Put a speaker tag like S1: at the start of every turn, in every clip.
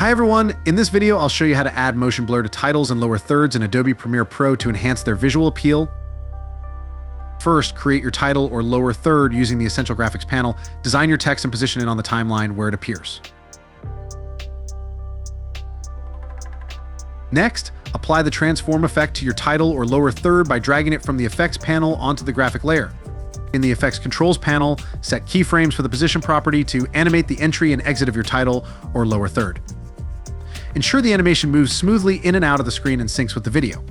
S1: Hi everyone, in this video I'll show you how to add motion blur to titles and lower thirds in Adobe Premiere Pro to enhance their visual appeal. First, create your title or lower third using the Essential Graphics panel. Design your text and position it on the timeline where it appears. Next, apply the transform effect to your title or lower third by dragging it from the effects panel onto the graphic layer. In the Effects Controls panel, set keyframes for the position property to animate the entry and exit of your title or lower third. Ensure the animation moves smoothly in and out of the screen and syncs with the video.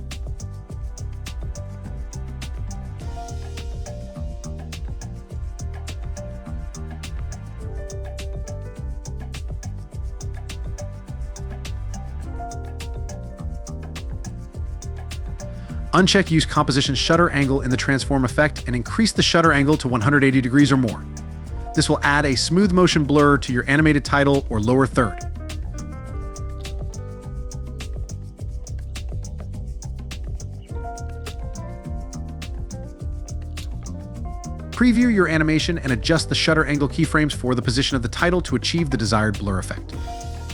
S1: Uncheck Use Composition Shutter Angle in the Transform effect and increase the shutter angle to 180 degrees or more. This will add a smooth motion blur to your animated title or lower third. Preview your animation and adjust the shutter angle keyframes for the position of the title to achieve the desired blur effect.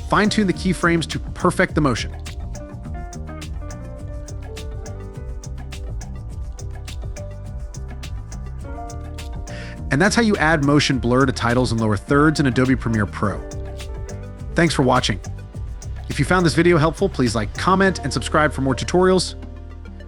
S1: Fine-tune the keyframes to perfect the motion. And that's how you add motion blur to titles and lower thirds in Adobe Premiere Pro. Thanks for watching. If you found this video helpful, please like, comment, and subscribe for more tutorials.